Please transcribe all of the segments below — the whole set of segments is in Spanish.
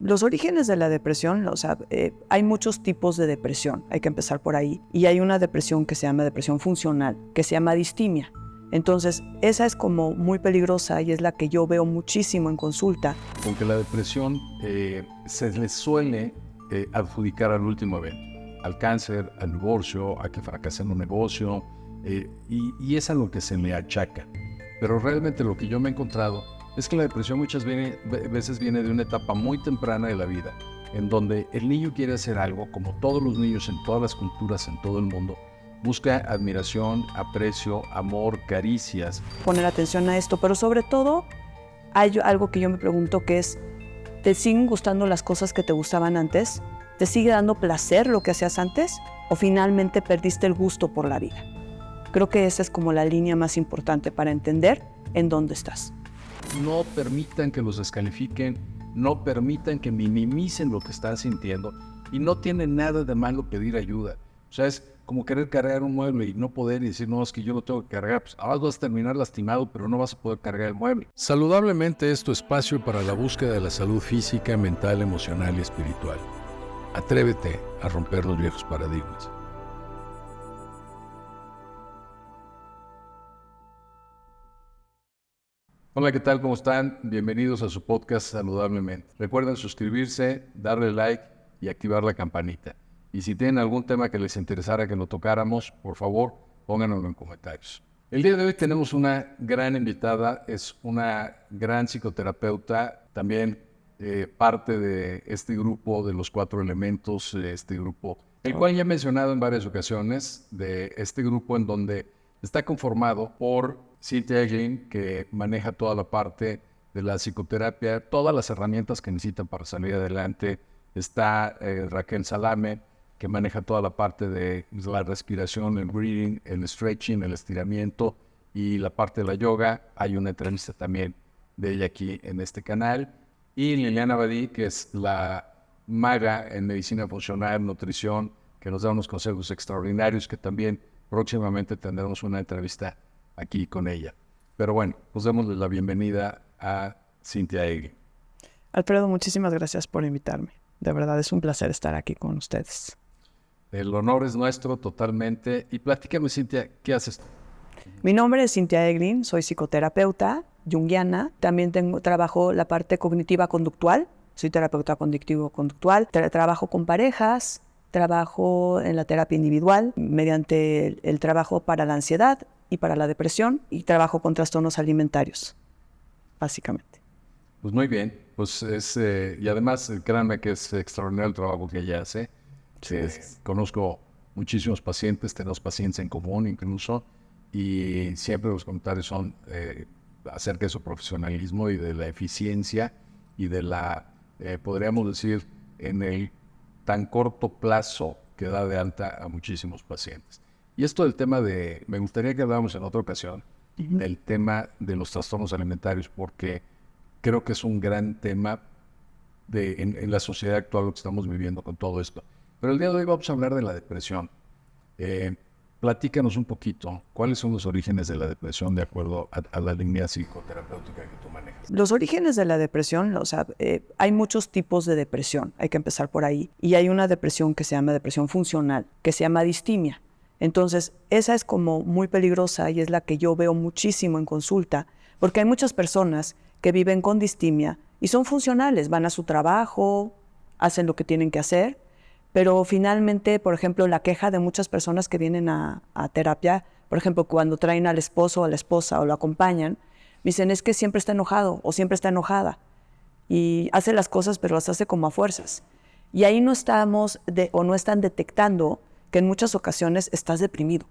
Los orígenes de la depresión, hay muchos tipos de depresión, hay que empezar por ahí. Y hay una depresión que se llama depresión funcional, que se llama distimia. Entonces, esa es como muy peligrosa y es la que yo veo muchísimo en consulta. Porque la depresión se le suele adjudicar al último evento, al cáncer, al divorcio, a que fracasé en un negocio, y es a lo que se le achaca. Pero realmente lo que yo me he encontrado es que la depresión muchas veces viene de una etapa muy temprana de la vida, en donde el niño quiere hacer algo, como todos los niños en todas las culturas, en todo el mundo, busca admiración, aprecio, amor, caricias. Poner atención a esto, pero sobre todo hay algo que yo me pregunto que es, ¿te siguen gustando las cosas que te gustaban antes? ¿Te sigue dando placer lo que hacías antes? ¿O finalmente perdiste el gusto por la vida? Creo que esa es como la línea más importante para entender en dónde estás. No permitan que los descalifiquen, no permitan que minimicen lo que están sintiendo, y no tiene nada de malo pedir ayuda. O sea, es como querer cargar un mueble y no poder y decir, no, es que yo lo tengo que cargar. Pues ahora vas a terminar lastimado, pero no vas a poder cargar el mueble. Saludablemente es tu espacio para la búsqueda de la salud física, mental, emocional y espiritual. Atrévete a romper los viejos paradigmas. Hola, ¿qué tal? ¿Cómo están? Bienvenidos a su podcast Saludablemente. Recuerden suscribirse, darle like y activar la campanita. Y si tienen algún tema que les interesara que lo tocáramos, por favor, pónganlo en comentarios. El día de hoy tenemos una gran invitada, es una gran psicoterapeuta, también parte de este grupo de los 4 elementos, este grupo, el cual ya he mencionado en varias ocasiones, de este grupo en donde está conformado por Cynthia Egglin, que maneja toda la parte de la psicoterapia, todas las herramientas que necesitan para salir adelante. Está Raquel Salame, que maneja toda la parte de la respiración, el breathing, el stretching, el estiramiento y la parte de la yoga. Hay una entrevista también de ella aquí en este canal. Y Liliana Badí, que es la maga en medicina funcional, nutrición, que nos da unos consejos extraordinarios, que también próximamente tendremos una entrevista aquí con ella. Pero bueno, pues démosle la bienvenida a Cynthia Egglin. Alfredo, muchísimas gracias por invitarme. De verdad es un placer estar aquí con ustedes. El honor es nuestro totalmente. Y platícame, Cynthia, ¿qué haces tú? Mi nombre es Cynthia Egglin, soy psicoterapeuta junguiana. También trabajo la parte cognitiva conductual. Soy terapeuta cognitivo-conductual. Trabajo con parejas, trabajo en la terapia individual mediante el trabajo para la ansiedad y para la depresión, y trabajo con trastornos alimentarios, básicamente. Pues muy bien, pues y además créanme que es extraordinario el trabajo que ella hace. Sí. Conozco muchísimos pacientes, tenemos pacientes en común incluso, y siempre los comentarios son acerca de su profesionalismo y de la eficiencia y de la, podríamos decir, en el tan corto plazo que da de alta a muchísimos pacientes. Y esto del tema me gustaría que habláramos en otra ocasión, del tema de los trastornos alimentarios, porque creo que es un gran tema en la sociedad actual lo que estamos viviendo con todo esto. Pero el día de hoy vamos a hablar de la depresión. Platícanos un poquito, ¿cuáles son los orígenes de la depresión de acuerdo a la línea psicoterapéutica que tú manejas? Los orígenes de la depresión, hay muchos tipos de depresión, hay que empezar por ahí. Y hay una depresión que se llama depresión funcional, que se llama distimia. Entonces, esa es como muy peligrosa y es la que yo veo muchísimo en consulta, porque hay muchas personas que viven con distimia y son funcionales, van a su trabajo, hacen lo que tienen que hacer, pero finalmente, por ejemplo, la queja de muchas personas que vienen a terapia, por ejemplo, cuando traen al esposo o a la esposa o lo acompañan, me dicen, es que siempre está enojado o siempre está enojada y hace las cosas, pero las hace como a fuerzas. Y ahí no estamos o no están detectando que en muchas ocasiones estás deprimido.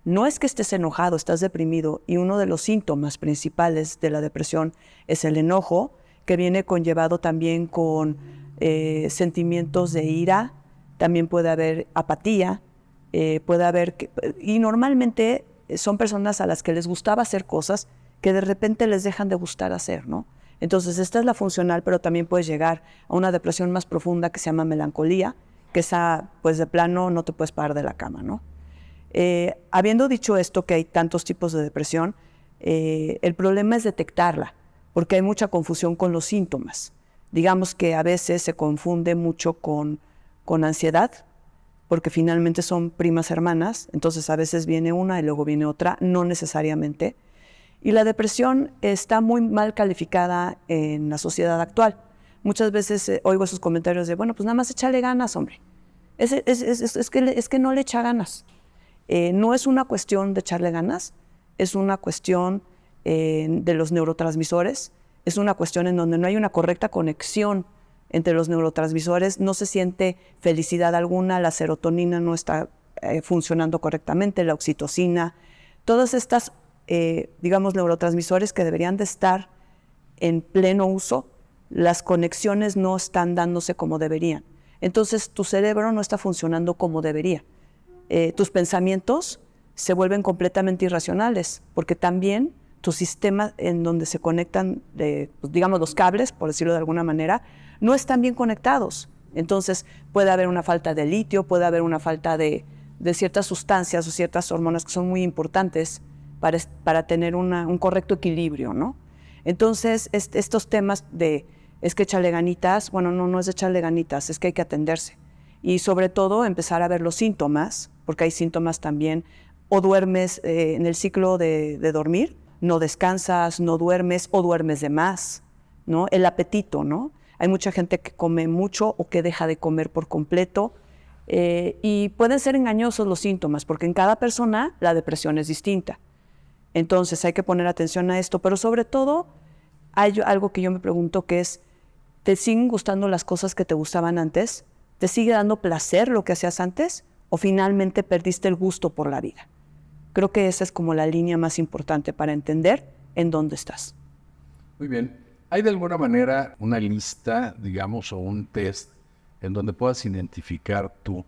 No es que estés enojado, estás deprimido, y uno de los síntomas principales de la depresión es el enojo, que viene conllevado también con sentimientos de ira, también puede haber apatía, y normalmente son personas a las que les gustaba hacer cosas que de repente les dejan de gustar hacer, ¿no? Entonces esta es la funcional, pero también puedes llegar a una depresión más profunda que se llama melancolía, que esa, pues de plano no te puedes parar de la cama, ¿no? Habiendo dicho esto, que hay tantos tipos de depresión, el problema es detectarla, porque hay mucha confusión con los síntomas. Digamos que a veces se confunde mucho con ansiedad, porque finalmente son primas hermanas, entonces a veces viene una y luego viene otra, no necesariamente. Y la depresión está muy mal calificada en la sociedad actual. Muchas veces oigo esos comentarios de, bueno, pues nada más échale ganas, hombre. Es que no le echa ganas. No es una cuestión de echarle ganas, es una cuestión de los neurotransmisores, es una cuestión en donde no hay una correcta conexión entre los neurotransmisores, no se siente felicidad alguna, la serotonina no está funcionando correctamente, la oxitocina, todas estas, digamos, neurotransmisores que deberían de estar en pleno uso, las conexiones no están dándose como deberían. Entonces tu cerebro no está funcionando como debería. Tus pensamientos se vuelven completamente irracionales, porque también tu sistema en donde se conectan, pues, digamos, los cables, por decirlo de alguna manera, no están bien conectados. Entonces puede haber una falta de litio, puede haber una falta de ciertas sustancias o ciertas hormonas que son muy importantes para tener un correcto equilibrio, ¿no? Entonces estos temas de es que échale ganitas, bueno, no es de echarle ganitas, es que hay que atenderse. Y sobre todo empezar a ver los síntomas, porque hay síntomas también, o duermes en el ciclo de dormir, no descansas, no duermes, o duermes de más, ¿no? El apetito, ¿no? Hay mucha gente que come mucho o que deja de comer por completo, y pueden ser engañosos los síntomas, porque en cada persona la depresión es distinta. Entonces hay que poner atención a esto, pero sobre todo hay algo que yo me pregunto que es, ¿te siguen gustando las cosas que te gustaban antes? ¿Te sigue dando placer lo que hacías antes? ¿O finalmente perdiste el gusto por la vida? Creo que esa es como la línea más importante para entender en dónde estás. Muy bien. ¿Hay de alguna manera una lista, digamos, o un test en donde puedas identificar tú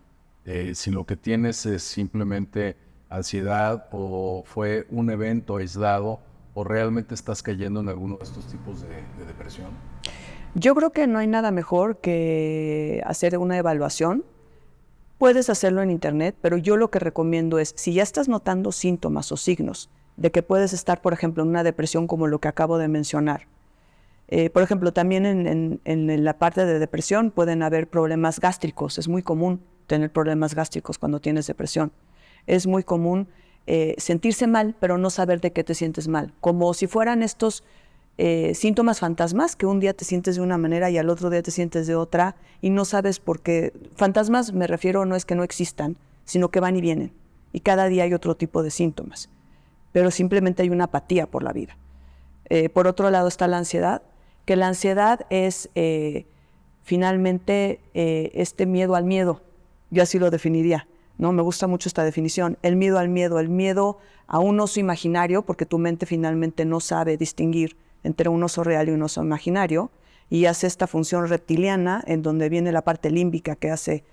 si lo que tienes es simplemente ansiedad o fue un evento aislado o realmente estás cayendo en alguno de estos tipos de depresión? Yo creo que no hay nada mejor que hacer una evaluación. Puedes hacerlo en internet, pero yo lo que recomiendo es, si ya estás notando síntomas o signos de que puedes estar, por ejemplo, en una depresión como lo que acabo de mencionar. Por ejemplo, también en la parte de depresión pueden haber problemas gástricos. Es muy común tener problemas gástricos cuando tienes depresión. Es muy común sentirse mal, pero no saber de qué te sientes mal. Como si fueran estos síntomas fantasmas, que un día te sientes de una manera y al otro día te sientes de otra y no sabes por qué. Fantasmas me refiero no es que no existan, sino que van y vienen. Y cada día hay otro tipo de síntomas. Pero simplemente hay una apatía por la vida. Por otro lado está la ansiedad, que la ansiedad es finalmente este miedo al miedo. Yo así lo definiría, ¿no? Me gusta mucho esta definición. El miedo al miedo, el miedo a un oso imaginario, porque tu mente finalmente no sabe distinguir entre un oso real y un oso imaginario, y hace esta función reptiliana en donde viene la parte límbica que hace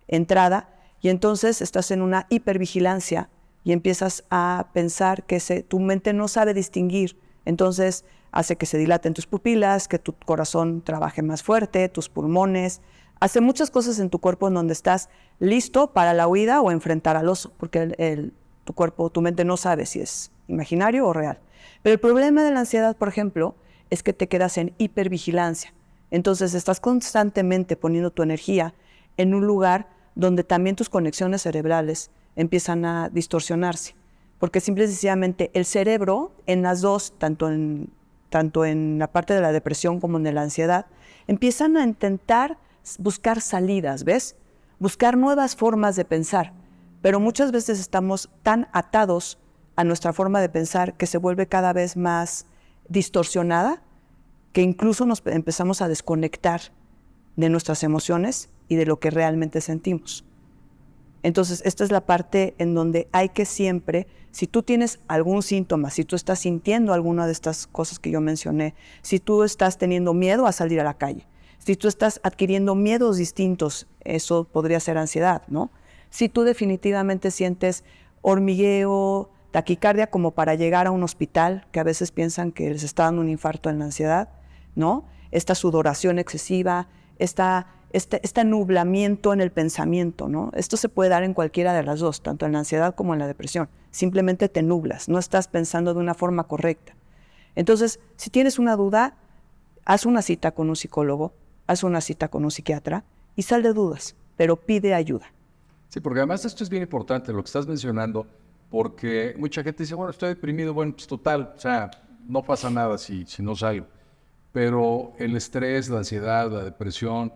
entrada, y entonces estás en una hipervigilancia y empiezas a pensar que tu mente no sabe distinguir, entonces hace que se dilaten tus pupilas, que tu corazón trabaje más fuerte, tus pulmones, hace muchas cosas en tu cuerpo en donde estás listo para la huida o enfrentar al oso, porque tu cuerpo, tu mente no sabe si es imaginario o real. Pero el problema de la ansiedad, por ejemplo, es que te quedas en hipervigilancia. Entonces estás constantemente poniendo tu energía en un lugar donde también tus conexiones cerebrales empiezan a distorsionarse. Porque simple y sencillamente el cerebro, en las dos, tanto en la parte de la depresión como en la ansiedad, empiezan a intentar buscar salidas, ¿ves? Buscar nuevas formas de pensar. Pero muchas veces estamos tan atados a nuestra forma de pensar que se vuelve cada vez más distorsionada, que incluso nos empezamos a desconectar de nuestras emociones y de lo que realmente sentimos. Entonces, esta es la parte en donde hay que siempre, si tú tienes algún síntoma, si tú estás sintiendo alguna de estas cosas que yo mencioné, si tú estás teniendo miedo a salir a la calle, si tú estás adquiriendo miedos distintos, eso podría ser ansiedad, ¿no? Si tú definitivamente sientes hormigueo, taquicardia como para llegar a un hospital, que a veces piensan que les está dando un infarto en la ansiedad, ¿no? Esta sudoración excesiva, este nublamiento en el pensamiento, ¿no? Esto se puede dar en cualquiera de las dos, tanto en la ansiedad como en la depresión. Simplemente te nublas, no estás pensando de una forma correcta. Entonces, si tienes una duda, haz una cita con un psicólogo, haz una cita con un psiquiatra y sal de dudas, pero pide ayuda. Sí, porque además esto es bien importante, lo que estás mencionando, porque mucha gente dice, bueno, estoy deprimido, bueno, pues total, o sea, no pasa nada si no salgo. Pero el estrés, la ansiedad, la depresión,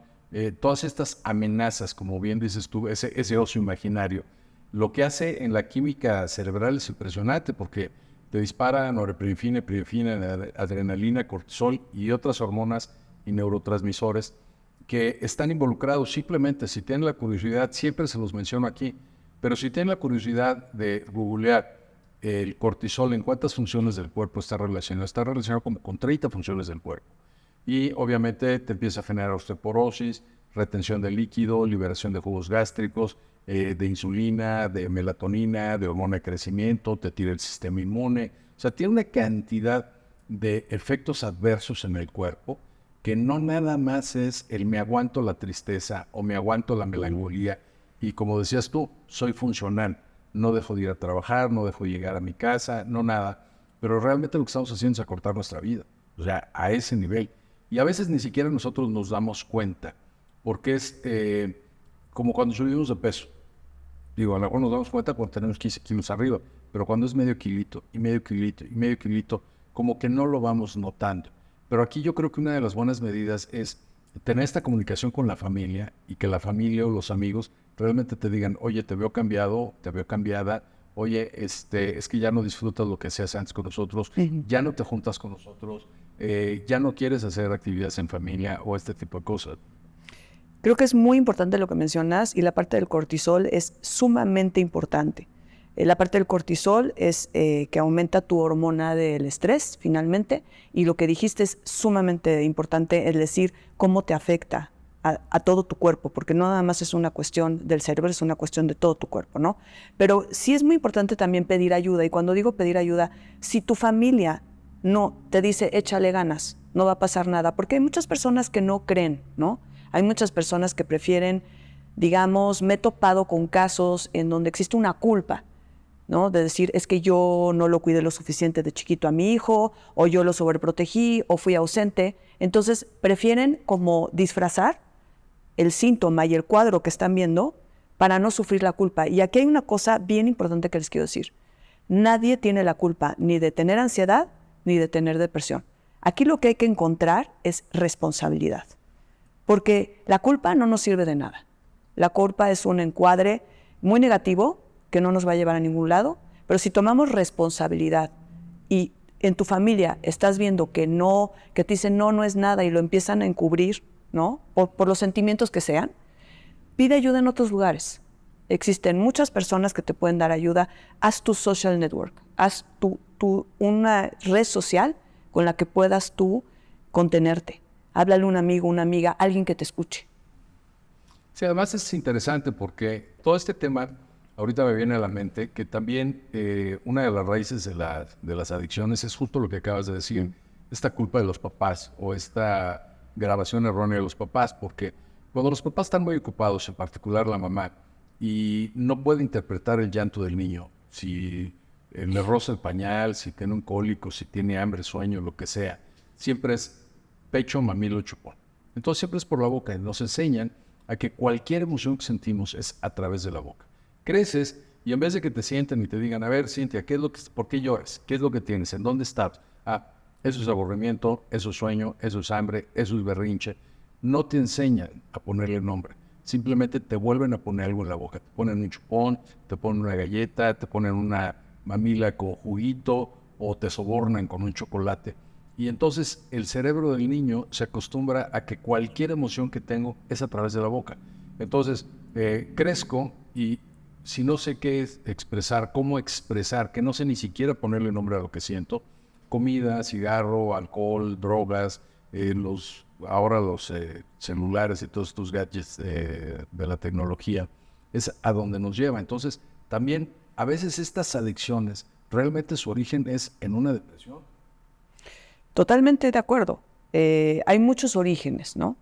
todas estas amenazas, como bien dices tú, ese ocio imaginario, lo que hace en la química cerebral es impresionante porque te dispara norepinefrina, epinefrina, adrenalina, cortisol y otras hormonas y neurotransmisores que están involucrados. Simplemente, si tienen la curiosidad, siempre se los menciono aquí, pero si tienen la curiosidad de googlear el cortisol, en cuántas funciones del cuerpo está relacionado como con 30 funciones del cuerpo. Y obviamente te empieza a generar osteoporosis, retención de líquido, liberación de jugos gástricos, de insulina, de melatonina, de hormona de crecimiento, te tira el sistema inmune. O sea, tiene una cantidad de efectos adversos en el cuerpo que no nada más es el me aguanto la tristeza o me aguanto la melancolía y como decías tú, soy funcional, no dejo de ir a trabajar, no dejo de llegar a mi casa, no nada, pero realmente lo que estamos haciendo es acortar nuestra vida, o sea, a ese nivel. Y a veces ni siquiera nosotros nos damos cuenta, porque es como cuando subimos de peso. Digo, a lo mejor nos damos cuenta cuando tenemos 15 kilos arriba, pero cuando es medio kilito, y medio kilito, y medio kilito, como que no lo vamos notando. Pero aquí yo creo que una de las buenas medidas es tener esta comunicación con la familia y que la familia o los amigos realmente te digan, oye, te veo cambiado, te veo cambiada, oye, es que ya no disfrutas lo que hacías antes con nosotros, ya no te juntas con nosotros, ya no quieres hacer actividades en familia o este tipo de cosas. Creo que es muy importante lo que mencionas y la parte del cortisol es sumamente importante. La parte del cortisol es que aumenta tu hormona del estrés, finalmente, y lo que dijiste es sumamente importante, es decir, cómo te afecta a todo tu cuerpo, porque no nada más es una cuestión del cerebro, es una cuestión de todo tu cuerpo, ¿no? Pero sí es muy importante también pedir ayuda, y cuando digo pedir ayuda, si tu familia no te dice, échale ganas, no va a pasar nada, porque hay muchas personas que no creen, ¿no? Hay muchas personas que prefieren, digamos, me he topado con casos en donde existe una culpa, ¿no? De decir, es que yo no lo cuidé lo suficiente de chiquito a mi hijo, o yo lo sobreprotegí, o fui ausente. Entonces, prefieren como disfrazar el síntoma y el cuadro que están viendo para no sufrir la culpa. Y aquí hay una cosa bien importante que les quiero decir. Nadie tiene la culpa ni de tener ansiedad ni de tener depresión. Aquí lo que hay que encontrar es responsabilidad. Porque la culpa no nos sirve de nada. La culpa es un encuadre muy negativo que no nos va a llevar a ningún lado, pero si tomamos responsabilidad y en tu familia estás viendo que no, que te dicen no es nada y lo empiezan a encubrir, ¿no? Por los sentimientos que sean, pide ayuda en otros lugares. Existen muchas personas que te pueden dar ayuda. Haz tu social network, haz una red social con la que puedas tú contenerte. Háblale a un amigo, una amiga, alguien que te escuche. Sí, además es interesante porque todo este tema, ahorita me viene a la mente que también una de las raíces de las adicciones es justo lo que acabas de decir, esta culpa de los papás o esta grabación errónea de los papás, porque cuando los papás están muy ocupados, en particular la mamá, y no puede interpretar el llanto del niño, si le roza el pañal, si tiene un cólico, si tiene hambre, sueño, lo que sea, siempre es pecho, mamilo, chupón. Entonces siempre es por la boca. Nos enseñan a que cualquier emoción que sentimos es a través de la boca. Creces y en vez de que te sienten y te digan, a ver, Cintia, ¿por qué lloras? ¿Qué es lo que tienes? ¿En dónde estás? Ah, eso es aburrimiento, eso es sueño, eso es hambre, eso es berrinche. No te enseñan a ponerle nombre. Simplemente te vuelven a poner algo en la boca. Te ponen un chupón, te ponen una galleta, te ponen una mamila con juguito o te sobornan con un chocolate. Y entonces el cerebro del niño se acostumbra a que cualquier emoción que tengo es a través de la boca. Entonces crezco y si no sé qué es expresar, cómo expresar, que no sé ni siquiera ponerle nombre a lo que siento, comida, cigarro, alcohol, drogas, ahora los celulares y todos estos gadgets de la tecnología, es a donde nos lleva. Entonces también a veces estas adicciones, realmente su origen es en una depresión. Totalmente de acuerdo. Hay muchos orígenes, ¿no?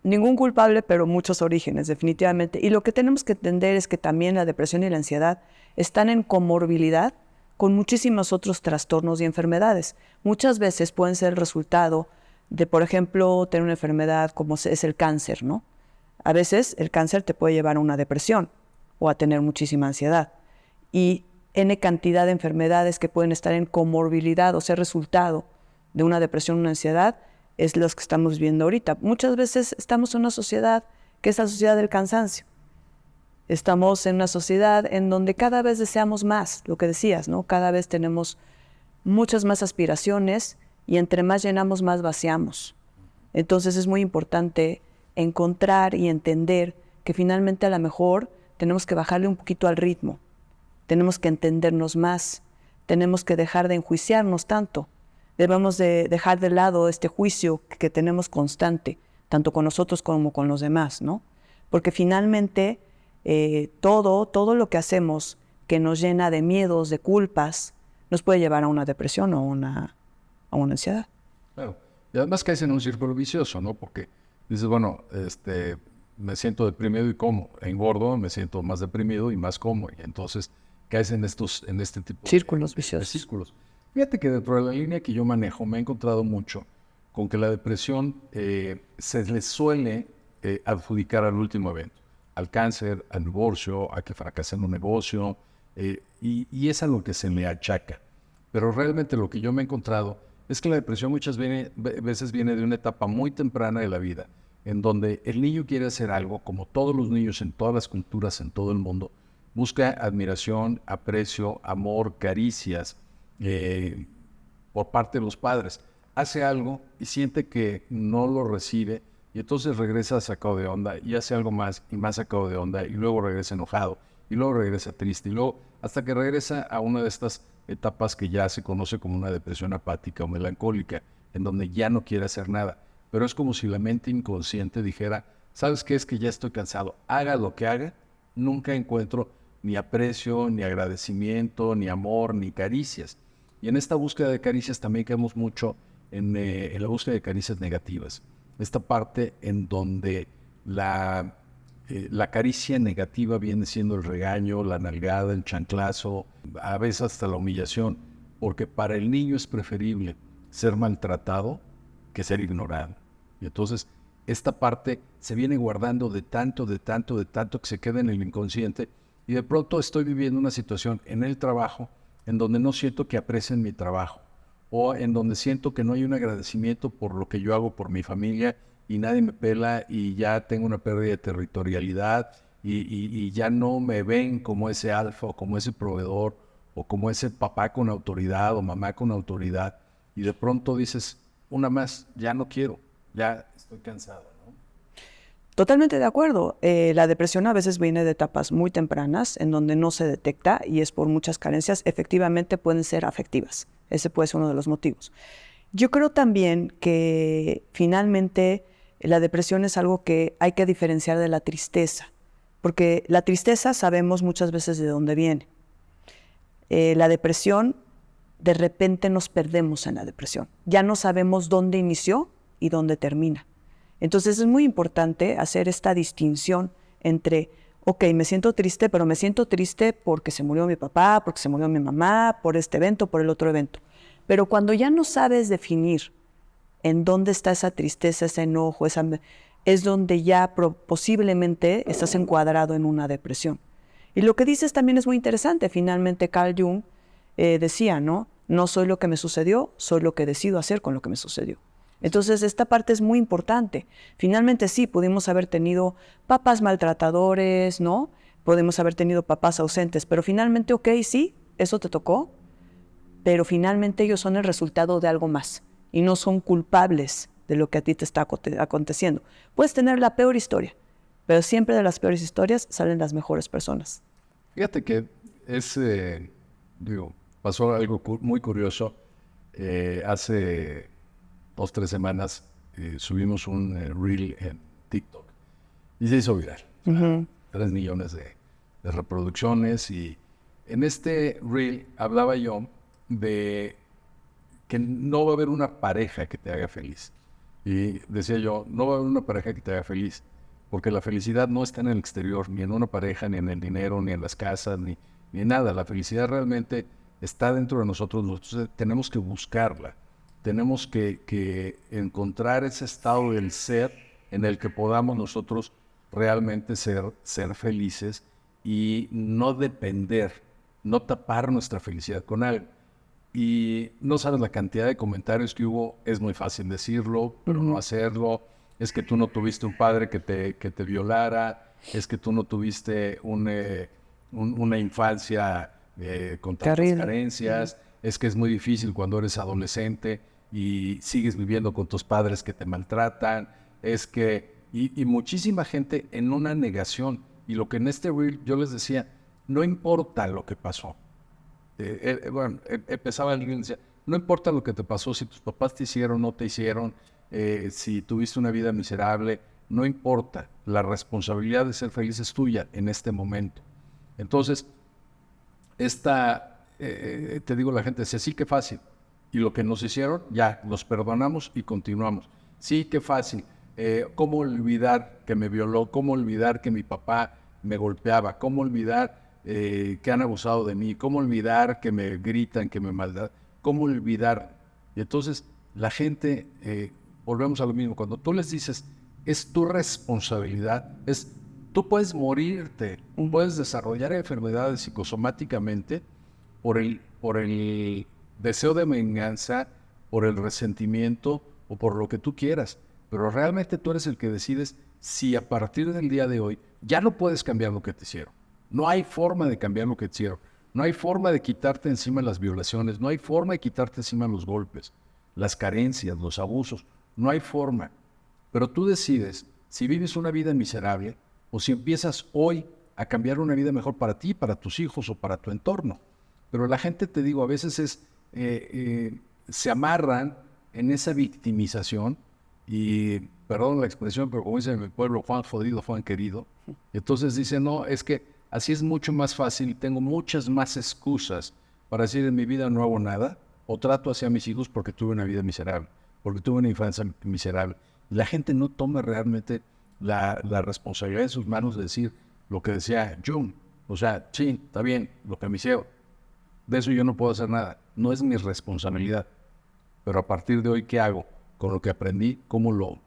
Ningún culpable, pero muchos orígenes, definitivamente. Y lo que tenemos que entender es que también la depresión y la ansiedad están en comorbilidad con muchísimos otros trastornos y enfermedades. Muchas veces pueden ser el resultado de, por ejemplo, tener una enfermedad como es el cáncer, ¿no? A veces el cáncer te puede llevar a una depresión o a tener muchísima ansiedad. Y N cantidad de enfermedades que pueden estar en comorbilidad o ser resultado de una depresión o una ansiedad es los que estamos viendo ahorita. Muchas veces estamos en una sociedad que es la sociedad del cansancio. Estamos en una sociedad en donde cada vez deseamos más, lo que decías, ¿no? Cada vez tenemos muchas más aspiraciones y entre más llenamos, más vaciamos. Entonces es muy importante encontrar y entender que finalmente a lo mejor tenemos que bajarle un poquito al ritmo, tenemos que entendernos más, tenemos que dejar de enjuiciarnos tanto, debemos de dejar de lado este juicio que tenemos constante, tanto con nosotros como con los demás, ¿no? Porque finalmente todo lo que hacemos que nos llena de miedos, de culpas, nos puede llevar a una depresión o a una ansiedad. Claro. Y además caes en un círculo vicioso, ¿no? Porque dices, bueno, me siento deprimido y como. Engordo, me siento más deprimido y más como. Y entonces caes en este tipo Círculos viciosos. de círculos. Fíjate que dentro de la línea que yo manejo me he encontrado mucho con que la depresión se le suele adjudicar al último evento. Al cáncer, al divorcio, a que fracasa en un negocio, y es a lo que se le achaca. Pero realmente lo que yo me he encontrado es que la depresión muchas veces viene de una etapa muy temprana de la vida, en donde el niño quiere hacer algo, como todos los niños en todas las culturas, en todo el mundo, busca admiración, aprecio, amor, caricias por parte de los padres. Hace algo y siente que no lo recibe, y entonces regresa sacado de onda y hace algo más y más sacado de onda, y luego regresa enojado y luego regresa triste y luego hasta que regresa a una de estas etapas que ya se conoce como una depresión apática o melancólica, en donde ya no quiere hacer nada. Pero es como si la mente inconsciente dijera, ¿sabes qué? Es que ya estoy cansado. Haga lo que haga, nunca encuentro ni aprecio, ni agradecimiento, ni amor, ni caricias. Y en esta búsqueda de caricias también caemos mucho en la búsqueda de caricias negativas. Esta parte en donde la caricia negativa viene siendo el regaño, la nalgada, el chanclazo, a veces hasta la humillación, porque para el niño es preferible ser maltratado que ser ignorado. Y entonces esta parte se viene guardando de tanto que se queda en el inconsciente, y de pronto estoy viviendo una situación en el trabajo en donde no siento que aprecien mi trabajo, o en donde siento que no hay un agradecimiento por lo que yo hago por mi familia y nadie me pela, y ya tengo una pérdida de territorialidad y ya no me ven como ese alfa o como ese proveedor o como ese papá con autoridad o mamá con autoridad, y de pronto dices, una más, ya no quiero, ya estoy cansado, ¿no? Totalmente de acuerdo. La depresión a veces viene de etapas muy tempranas en donde no se detecta y es por muchas carencias. Efectivamente pueden ser afectivas. Ese puede ser uno de los motivos. Yo creo también que finalmente la depresión es algo que hay que diferenciar de la tristeza, porque la tristeza sabemos muchas veces de dónde viene. La depresión, de repente nos perdemos en la depresión. Ya no sabemos dónde inició y dónde termina. Entonces es muy importante hacer esta distinción entre, ok, me siento triste, pero me siento triste porque se murió mi papá, porque se murió mi mamá, por este evento, por el otro evento. Pero cuando ya no sabes definir en dónde está esa tristeza, ese enojo, es donde ya posiblemente estás encuadrado en una depresión. Y lo que dices también es muy interesante. Finalmente Carl Jung decía, ¿no? No soy lo que me sucedió, soy lo que decido hacer con lo que me sucedió. Entonces esta parte es muy importante. Finalmente sí, pudimos haber tenido papás maltratadores, ¿no? Podemos haber tenido papás ausentes, pero finalmente, ok, sí, eso te tocó, pero finalmente ellos son el resultado de algo más y no son culpables de lo que a ti te está aconteciendo. Puedes tener la peor historia, pero siempre de las peores historias salen las mejores personas. Fíjate que pasó algo muy curioso. Hace 2 o 3 semanas subimos un reel en TikTok y se hizo viral. 3 millones de reproducciones, y en este reel hablaba yo de que no va a haber una pareja que te haga feliz. Y decía yo, no va a haber una pareja que te haga feliz, porque la felicidad no está en el exterior, ni en una pareja, ni en el dinero, ni en las casas, ni en nada. La felicidad realmente está dentro de nosotros. Nosotros tenemos que buscarla. tenemos que encontrar ese estado del ser en el que podamos nosotros realmente ser felices y no depender, no tapar nuestra felicidad con algo. Y no sabes la cantidad de comentarios que hubo. Es muy fácil decirlo, pero no hacerlo. Es que tú no tuviste un padre que te violara. Es que tú no tuviste una infancia con tantas carencias. Es que es muy difícil cuando eres adolescente y sigues viviendo con tus padres que te maltratan. Es que... Y muchísima gente en una negación. Y lo que en este reel yo les decía, no importa lo que pasó. Empezaba el reel y decía, no importa lo que te pasó, si tus papás te hicieron, no te hicieron, si tuviste una vida miserable, no importa. La responsabilidad de ser feliz es tuya en este momento. Entonces, te digo, la gente dice, sí, qué fácil. Y lo que nos hicieron, ya, los perdonamos y continuamos. Sí, qué fácil. ¿Cómo olvidar que me violó? ¿Cómo olvidar que mi papá me golpeaba? ¿Cómo olvidar que han abusado de mí? ¿Cómo olvidar que me gritan, que me maldan? ¿Cómo olvidar? Y entonces la gente, volvemos a lo mismo, cuando tú les dices, es tu responsabilidad, tú puedes morirte, puedes desarrollar enfermedades psicosomáticamente por el deseo de venganza, por el resentimiento o por lo que tú quieras. Pero realmente tú eres el que decides si a partir del día de hoy ya no puedes cambiar lo que te hicieron. No hay forma de cambiar lo que te hicieron. No hay forma de quitarte encima las violaciones. No hay forma de quitarte encima los golpes, las carencias, los abusos. No hay forma. Pero tú decides si vives una vida miserable o si empiezas hoy a cambiar una vida mejor para ti, para tus hijos o para tu entorno. Pero la gente, te digo, a veces se amarran en esa victimización. Y, perdón la expresión, pero como dice en mi pueblo, Juan jodido, Juan querido. Entonces dice, no, es que así es mucho más fácil, tengo muchas más excusas para decir en mi vida no hago nada, o trato hacia mis hijos porque tuve una vida miserable, porque tuve una infancia miserable. La gente no toma realmente la responsabilidad en sus manos de decir lo que decía Jung. O sea, sí, está bien, lo que me hicieron. De eso yo no puedo hacer nada, no es mi responsabilidad. Pero a partir de hoy, ¿qué hago? Con lo que aprendí, cómo lo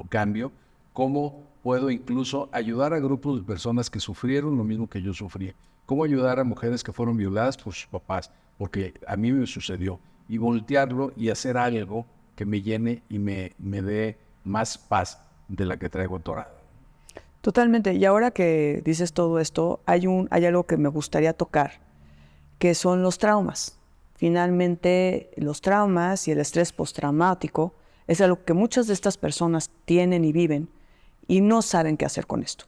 cambio, cómo puedo incluso ayudar a grupos de personas que sufrieron lo mismo que yo sufrí, cómo ayudar a mujeres que fueron violadas por sus papás, porque a mí me sucedió, y voltearlo y hacer algo que me llene y me dé más paz de la que traigo atorada. Totalmente. Y ahora que dices todo esto, hay algo que me gustaría tocar, que son los traumas. Finalmente, los traumas y el estrés postraumático es algo que muchas de estas personas tienen y viven y no saben qué hacer con esto.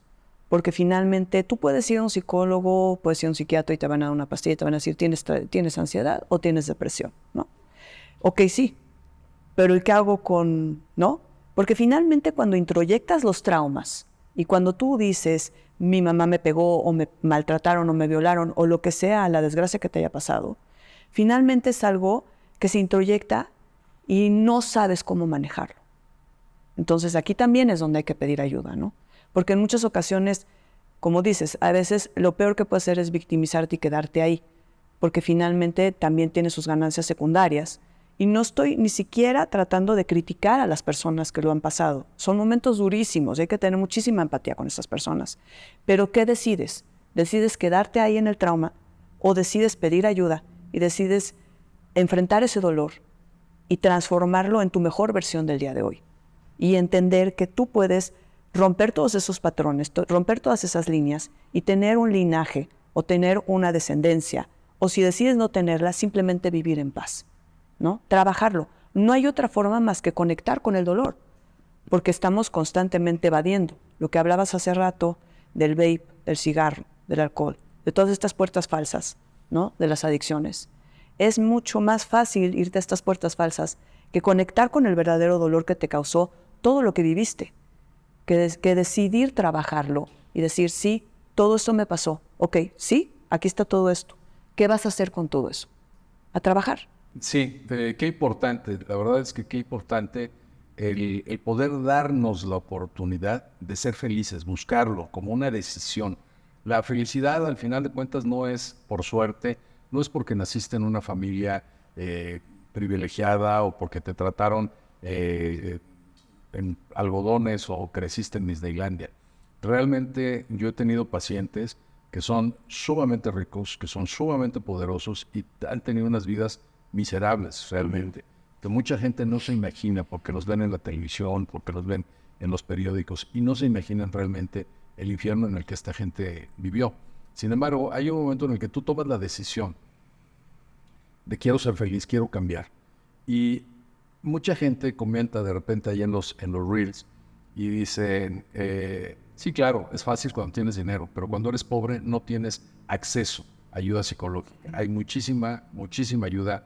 Porque finalmente tú puedes ir a un psicólogo, puedes ir a un psiquiatra y te van a dar una pastilla y te van a decir ¿tienes ansiedad o tienes depresión? ¿No? Ok, sí, pero ¿y qué hago con...? ¿No? Porque finalmente cuando introyectas los traumas y cuando tú dices mi mamá me pegó o me maltrataron o me violaron o lo que sea, la desgracia que te haya pasado, finalmente es algo que se introyecta y no sabes cómo manejarlo. Entonces aquí también es donde hay que pedir ayuda, ¿no? Porque en muchas ocasiones, como dices, a veces lo peor que puedes hacer es victimizarte y quedarte ahí, porque finalmente también tiene sus ganancias secundarias. Y no estoy ni siquiera tratando de criticar a las personas que lo han pasado. Son momentos durísimos y hay que tener muchísima empatía con esas personas. Pero ¿qué decides? ¿Decides quedarte ahí en el trauma o decides pedir ayuda y decides enfrentar ese dolor y transformarlo en tu mejor versión del día de hoy? Y entender que tú puedes romper todos esos patrones, romper todas esas líneas y tener un linaje o tener una descendencia, o si decides no tenerla, simplemente vivir en paz, ¿no? Trabajarlo. No hay otra forma más que conectar con el dolor, porque estamos constantemente evadiendo. Lo que hablabas hace rato del vape, del cigarro, del alcohol, de todas estas puertas falsas, ¿no? De las adicciones. Es mucho más fácil irte a estas puertas falsas que conectar con el verdadero dolor que te causó todo lo que viviste, que decidir trabajarlo y decir, sí, todo esto me pasó. Ok, sí, aquí está todo esto. ¿Qué vas a hacer con todo eso? A trabajar. Sí, qué importante. La verdad es que qué importante el poder darnos la oportunidad de ser felices, buscarlo como una decisión. La felicidad, al final de cuentas, no es por suerte, no es porque naciste en una familia privilegiada o porque te trataron en algodones o creciste en Disneylandia. Realmente yo he tenido pacientes que son sumamente ricos, que son sumamente poderosos y han tenido unas vidas miserables realmente, que mucha gente no se imagina porque los ven en la televisión, porque los ven en los periódicos y no se imaginan realmente el infierno en el que esta gente vivió. Sin embargo, hay un momento en el que tú tomas la decisión de quiero ser feliz, quiero cambiar. Y mucha gente comenta de repente ahí en los reels y dicen, sí, claro, es fácil cuando tienes dinero, pero cuando eres pobre no tienes acceso a ayuda psicológica. Hay muchísima ayuda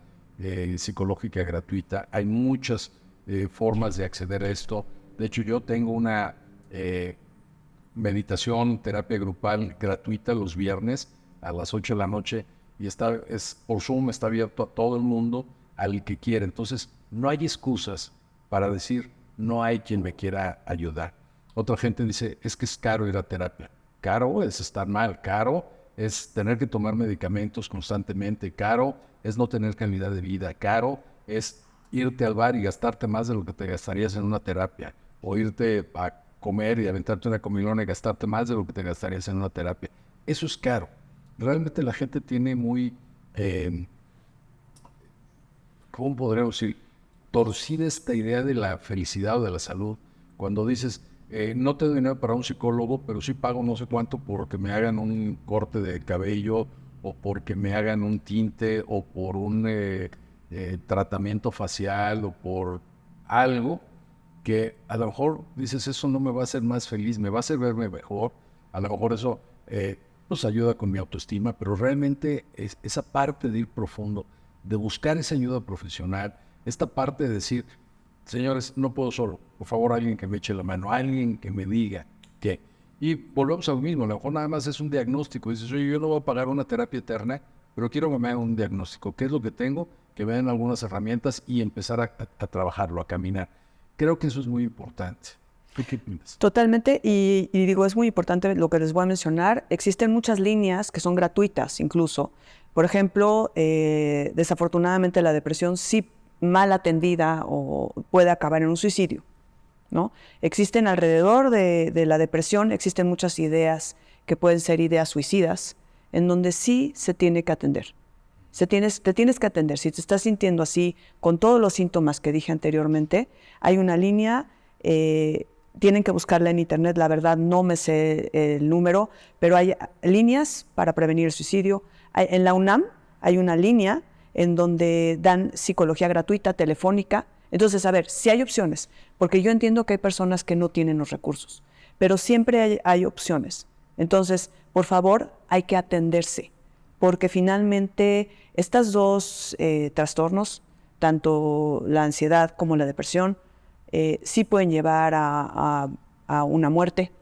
psicológica gratuita. Hay muchas formas de acceder a esto. De hecho, yo tengo una meditación, terapia grupal gratuita los viernes a las 8 de la noche y es por Zoom, está abierto a todo el mundo, al que quiera. Entonces, no hay excusas para decir, no hay quien me quiera ayudar. Otra gente dice, es que es caro ir a terapia. Caro es estar mal, caro es tener que tomar medicamentos constantemente, caro es no tener calidad de vida, caro es irte al bar y gastarte más de lo que te gastarías en una terapia, o irte a comer y aventarte una comilona y gastarte más de lo que te gastarías en una terapia. Eso es caro. Realmente la gente tiene muy, ¿cómo podríamos decir? Torcida esta idea de la felicidad o de la salud. Cuando dices, no te doy dinero para un psicólogo, pero sí pago no sé cuánto porque me hagan un corte de cabello, o porque me hagan un tinte, o por un tratamiento facial, o por algo que a lo mejor dices, eso no me va a hacer más feliz, me va a hacer verme mejor. A lo mejor eso pues ayuda con mi autoestima, pero realmente es esa parte de ir profundo, de buscar esa ayuda profesional, esta parte de decir, señores, no puedo solo, por favor alguien que me eche la mano, alguien que me diga qué. Y volvemos a lo mismo, a lo mejor nada más es un diagnóstico, dices, oye, yo no voy a pagar una terapia eterna, pero quiero que me hagan un diagnóstico, ¿qué es lo que tengo? Que me den algunas herramientas y empezar a trabajarlo, a caminar. Creo que eso es muy importante. ¿Tú qué piensas? Totalmente, y digo, es muy importante lo que les voy a mencionar. Existen muchas líneas que son gratuitas incluso. Por ejemplo, desafortunadamente la depresión sí mal atendida o puede acabar en un suicidio, ¿no? Existen alrededor de la depresión, existen muchas ideas que pueden ser ideas suicidas, en donde sí se tiene que atender. Te tienes que atender. Si te estás sintiendo así, con todos los síntomas que dije anteriormente, hay una línea, tienen que buscarla en internet, la verdad no me sé el número, pero hay líneas para prevenir el suicidio. En la UNAM hay una línea en donde dan psicología gratuita, telefónica. Entonces, a ver, sí hay opciones, porque yo entiendo que hay personas que no tienen los recursos, pero siempre hay opciones. Entonces, por favor, hay que atenderse, porque finalmente estos dos trastornos, tanto la ansiedad como la depresión, sí pueden llevar a una muerte,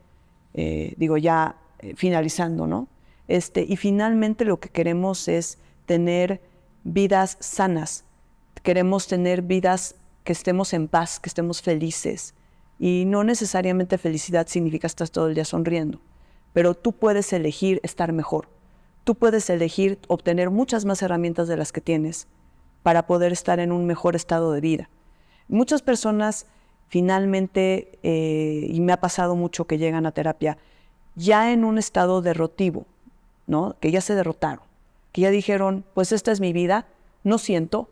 finalizando, ¿no? Y finalmente lo que queremos es tener vidas sanas, queremos tener vidas que estemos en paz, que estemos felices, y no necesariamente felicidad significa estar todo el día sonriendo, pero tú puedes elegir estar mejor, tú puedes elegir obtener muchas más herramientas de las que tienes para poder estar en un mejor estado de vida. Muchas personas finalmente, y me ha pasado mucho que llegan a terapia ya en un estado derrotivo, ¿no? Que ya se derrotaron, que ya dijeron, pues esta es mi vida, no siento,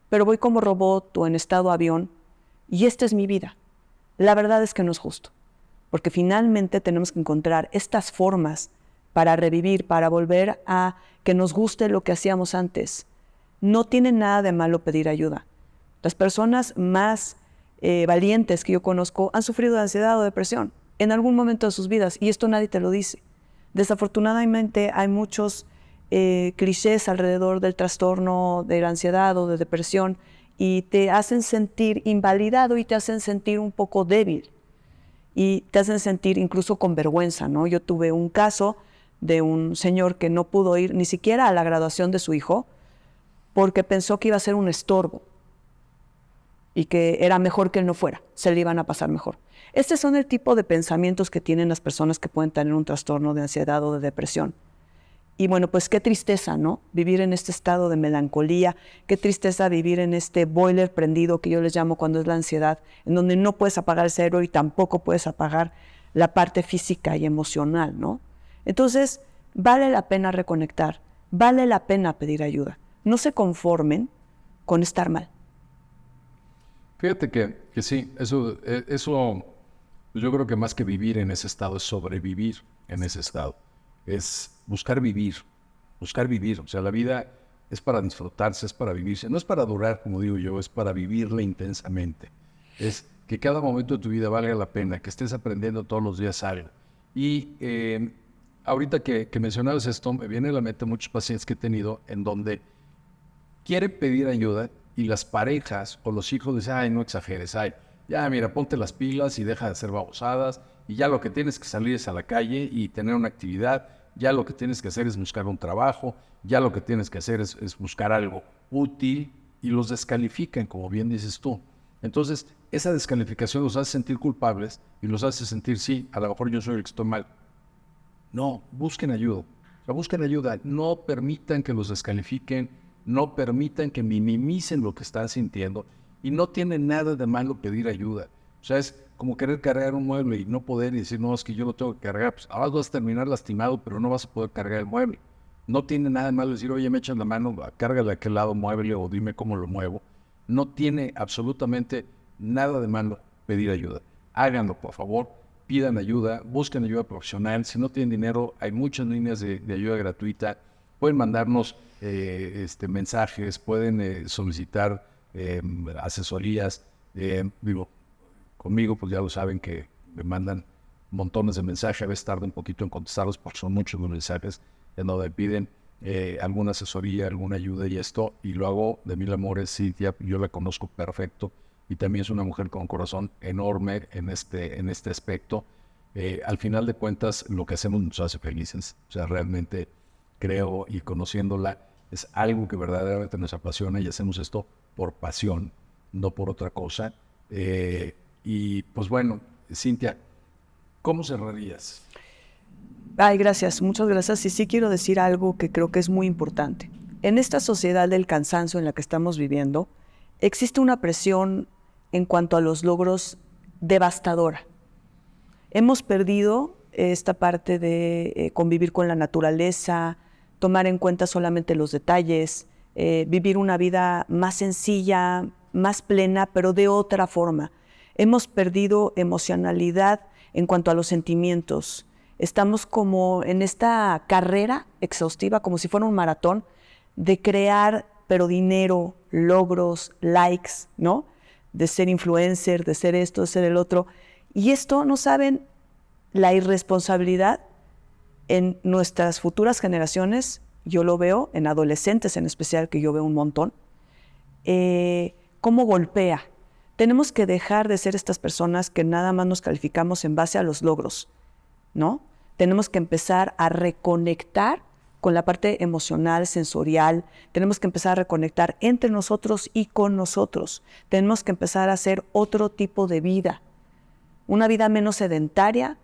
pero voy como robot o en estado avión y esta es mi vida. La verdad es que no es justo, porque finalmente tenemos que encontrar estas formas para revivir, para volver a que nos guste lo que hacíamos antes. No tiene nada de malo pedir ayuda. Las personas más valientes que yo conozco han sufrido de ansiedad o depresión en algún momento de sus vidas, y esto nadie te lo dice. Desafortunadamente hay muchos clichés alrededor del trastorno de la ansiedad o de depresión, y te hacen sentir invalidado y te hacen sentir un poco débil y te hacen sentir incluso con vergüenza, ¿no? Yo tuve un caso de un señor que no pudo ir ni siquiera a la graduación de su hijo porque pensó que iba a ser un estorbo y que era mejor que él no fuera, se le iban a pasar mejor. Estos son el tipo de pensamientos que tienen las personas que pueden tener un trastorno de ansiedad o de depresión. Y bueno, pues qué tristeza, ¿no? Vivir en este estado de melancolía, qué tristeza vivir en este boiler prendido que yo les llamo cuando es la ansiedad, en donde no puedes apagar el cerebro y tampoco puedes apagar la parte física y emocional, ¿no? Entonces, vale la pena reconectar, vale la pena pedir ayuda. No se conformen con estar mal. Fíjate que sí, eso pues yo creo que más que vivir en ese estado es sobrevivir en ese estado. Es buscar vivir. O sea, la vida es para disfrutarse, es para vivirse. No es para durar, como digo yo, es para vivirla intensamente. Es que cada momento de tu vida valga la pena, que estés aprendiendo todos los días algo. Y ahorita que mencionabas esto, me viene a la mente muchos pacientes que he tenido en donde quieren pedir ayuda y las parejas o los hijos dicen, ay, no exageres, ay, ya mira, ponte las pilas y deja de hacer babosadas, y ya lo que tienes que salir es a la calle y tener una actividad, ya lo que tienes que hacer es buscar un trabajo, ya lo que tienes que hacer es buscar algo útil, y los descalifican, como bien dices tú. Entonces, esa descalificación los hace sentir culpables y los hace sentir, sí, a lo mejor yo soy el que estoy mal. No, busquen ayuda. O sea, busquen ayuda. No permitan que los descalifiquen, no permitan que minimicen lo que están sintiendo, y no tiene nada de malo pedir ayuda. O sea, es como querer cargar un mueble y no poder y decir, no, es que yo lo tengo que cargar. Pues ahora vas a terminar lastimado, pero no vas a poder cargar el mueble. No tiene nada de malo decir, oye, me echan la mano, cárgale a aquel lado, muévele o dime cómo lo muevo. No tiene absolutamente nada de malo pedir ayuda. Háganlo, por favor. Pidan ayuda, busquen ayuda profesional. Si no tienen dinero, hay muchas líneas de ayuda gratuita. Pueden mandarnos mensajes, pueden solicitar asesorías. Conmigo, pues ya lo saben que me mandan montones de mensajes. A veces tardo un poquito en contestarlos porque son muchos los mensajes en donde piden alguna asesoría, alguna ayuda y esto. Y lo hago de mil amores. Cintia, yo la conozco perfecto. Y también es una mujer con un corazón enorme en este aspecto. Al final de cuentas, lo que hacemos nos hace felices. O sea, realmente creo, y conociéndola, es algo que verdaderamente nos apasiona, y hacemos esto por pasión, no por otra cosa. Y pues bueno, Cintia, ¿cómo cerrarías? Ay, gracias, muchas gracias. Y sí quiero decir algo que creo que es muy importante. En esta sociedad del cansancio en la que estamos viviendo, existe una presión en cuanto a los logros devastadora. Hemos perdido esta parte de convivir con la naturaleza, tomar en cuenta solamente los detalles, vivir una vida más sencilla, más plena, pero de otra forma. Hemos perdido emocionalidad en cuanto a los sentimientos. Estamos como en esta carrera exhaustiva, como si fuera un maratón, de crear, pero dinero, logros, likes, ¿no? De ser influencer, de ser esto, de ser el otro. Y esto, no saben, la irresponsabilidad en nuestras futuras generaciones, yo lo veo, en adolescentes en especial, que yo veo un montón, cómo golpea. Tenemos que dejar de ser estas personas que nada más nos calificamos en base a los logros, ¿no? Tenemos que empezar a reconectar con la parte emocional, sensorial. Tenemos que empezar a reconectar entre nosotros y con nosotros. Tenemos que empezar a hacer otro tipo de vida. Una vida menos sedentaria,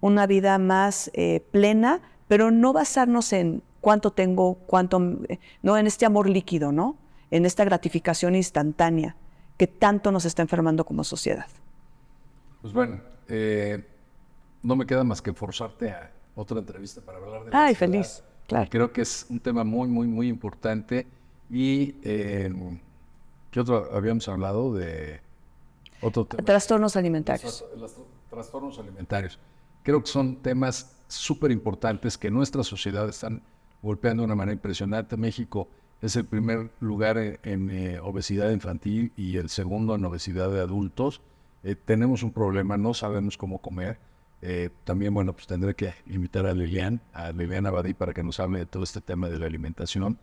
una vida más plena, pero no basarnos en cuánto tengo, no en este amor líquido, ¿no? En esta gratificación instantánea que tanto nos está enfermando como sociedad. Pues bueno, no me queda más que forzarte a otra entrevista para hablar de la ansiedad. Feliz, claro. Creo que es un tema muy, muy, muy importante. Y ¿qué otro habíamos hablado de? Otro tema. Trastornos alimentarios. Los trastornos alimentarios. Creo que son temas súper importantes que nuestra sociedad están golpeando de una manera impresionante. México es el primer lugar en obesidad infantil y el segundo en obesidad de adultos. Tenemos un problema, no sabemos cómo comer. También, bueno, pues tendré que invitar a Lilian Abadí para que nos hable de todo este tema de la alimentación.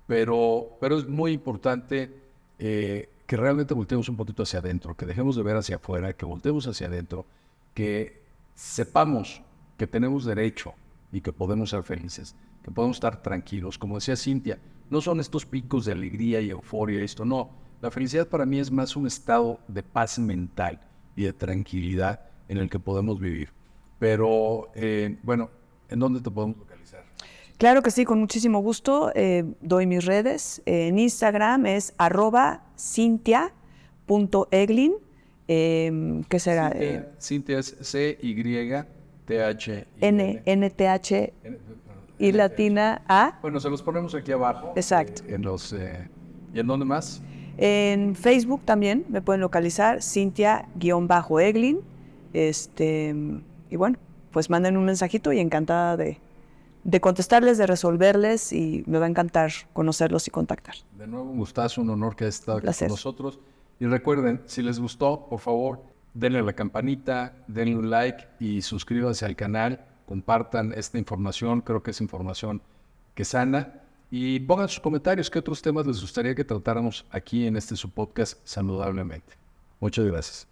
Pero es muy importante que realmente volteemos un poquito hacia adentro, que dejemos de ver hacia afuera, que volteemos hacia adentro, que sepamos que tenemos derecho y que podemos ser felices, que podemos estar tranquilos. Como decía Cintia, no son estos picos de alegría y euforia, esto no. La felicidad para mí es más un estado de paz mental y de tranquilidad en el que podemos vivir. Pero, bueno, ¿en dónde te podemos localizar? Claro que sí, con muchísimo gusto. Doy mis redes. En Instagram es @cintia.eglin. ¿Qué será? Cintia es C-Y-T-H. N-T-H y latina A. Bueno, se los ponemos aquí abajo. Exacto. ¿Y en dónde más? En Facebook también me pueden localizar, Cintia_Eglin. Y bueno, pues manden un mensajito y encantada de contestarles, de resolverles, y me va a encantar conocerlos y contactar. De nuevo, un gustazo, un honor que hayas estado aquí Placer. con nosotros. Y recuerden, si les gustó, por favor, denle a la campanita, denle un like y suscríbanse al canal. Compartan esta información, creo que es información que sana. Y pongan sus comentarios qué otros temas les gustaría que tratáramos aquí en su podcast Saludablemente. Muchas gracias.